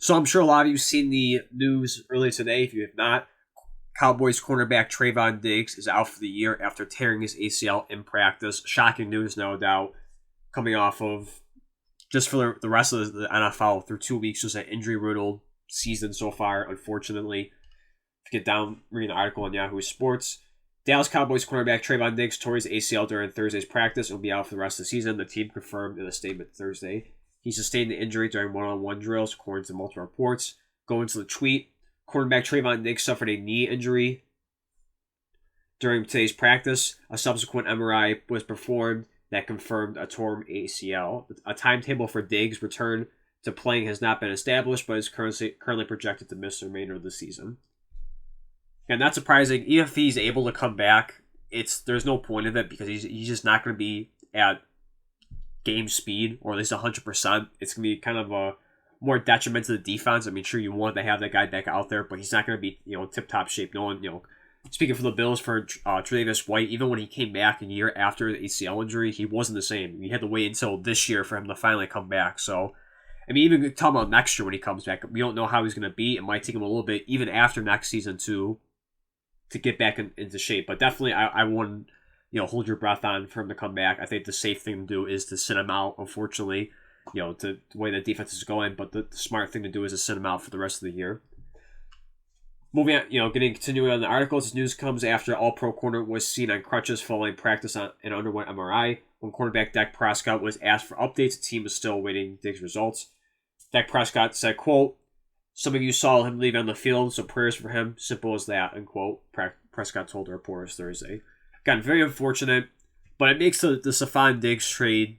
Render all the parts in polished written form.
So I'm sure a lot of you have seen the news earlier today. If you have not, Cowboys cornerback Trevon Diggs is out for the year after tearing his ACL in practice. Shocking news, no doubt, coming off of just for the rest of the NFL through 2 weeks, just an injury-riddled season so far, unfortunately. To get down, reading an article on Yahoo Sports. Dallas Cowboys cornerback Trevon Diggs tore his ACL during Thursday's practice and will be out for the rest of the season, the team confirmed in a statement Thursday. He sustained the injury during one-on-one drills, according to multiple reports. Going to the tweet, cornerback Trevon Diggs suffered a knee injury during today's practice. A subsequent MRI was performed that confirmed a torn ACL. A timetable for Diggs' return to playing has not been established, but is currently projected to miss the remainder of the season. And not surprising, even if he's able to come back, there's no point of it because he's just not going to be at game speed, or at least 100%. It's going to be kind of a more detriment to the defense. I mean, sure, you want to have that guy back out there, but he's not going to be, tip-top shape. No one, speaking for the Bills, for Tre'Davious White, even when he came back a year after the ACL injury, he wasn't the same. He had to wait until this year for him to finally come back. So, I mean, even talking about next year when he comes back, we don't know how he's going to be. It might take him a little bit, even after next season, to get back into shape. But definitely, I wouldn't, hold your breath on for him to come back. I think the safe thing to do is to sit him out, unfortunately, to the way the defense is going. But the smart thing to do is to sit him out for the rest of the year. Moving on, continuing on the articles, this news comes after All-Pro corner was seen on crutches following practice and underwent MRI. When cornerback Dak Prescott was asked for updates, the team is still awaiting Diggs' results. Dak Prescott said, quote, "Some of you saw him leave on the field, so prayers for him. Simple as that," unquote. Prescott told the reporters Thursday. Again, very unfortunate, but it makes the Stefon Diggs trade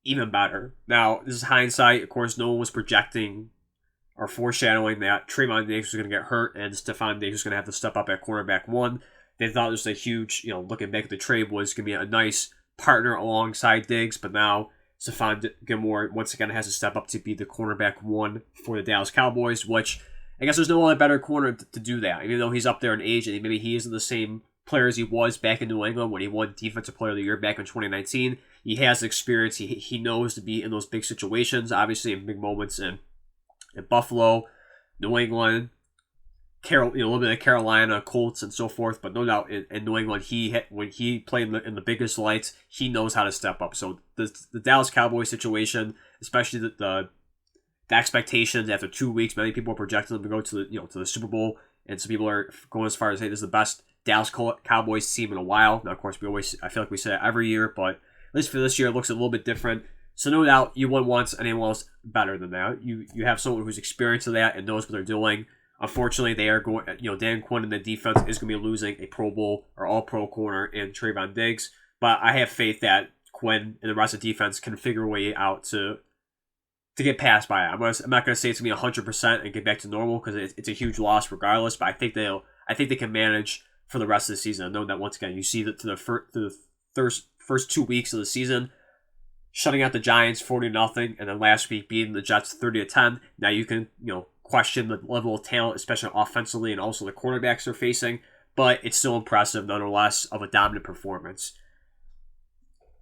even better. Now, this is hindsight. Of course, no one was projecting or foreshadowing that Trevon Diggs was going to get hurt and Stefon Diggs was going to have to step up at cornerback one. They thought it was a huge, looking back at the trade, was going to be a nice partner alongside Diggs, but now Stephon Gilmore once again has to step up to be the cornerback one for the Dallas Cowboys, which I guess there's no other better corner to do that. Even though he's up there in age and maybe he isn't the same player as he was back in New England when he won Defensive Player of the Year back in 2019. He has experience. He knows to be in those big situations, obviously in big moments in Buffalo, New England, a little bit of Carolina, Colts, and so forth. But no doubt in New England, when he played in the biggest lights, he knows how to step up. So the Dallas Cowboys situation, especially the expectations after 2 weeks, many people are projecting them to go to the Super Bowl, and some people are going as far as, hey, this is the best Dallas Cowboys team in a while. Now, of course, I feel like we say it every year, but at least for this year, it looks a little bit different. So no doubt, you wouldn't want anyone else better than that. You have someone who's experienced in that and knows what they're doing. Unfortunately, they are going. Dan Quinn and the defense is going to be losing a Pro Bowl or All-Pro corner in Trevon Diggs. But I have faith that Quinn and the rest of the defense can figure a way out to get past by it. I'm not going to say it's going to be 100% and get back to normal because it's a huge loss regardless. But I think they can manage for the rest of the season. I know that once again, you see that to the first 2 weeks of the season, shutting out the Giants 40-0, and then last week beating the Jets 30-10. Now you can question the level of talent, especially offensively, and also the cornerbacks they're facing. But it's still impressive, nonetheless, of a dominant performance.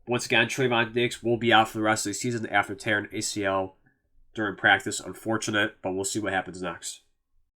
Once again, Trevon Diggs will be out for the rest of the season after tearing ACL during practice. Unfortunate, but we'll see what happens next.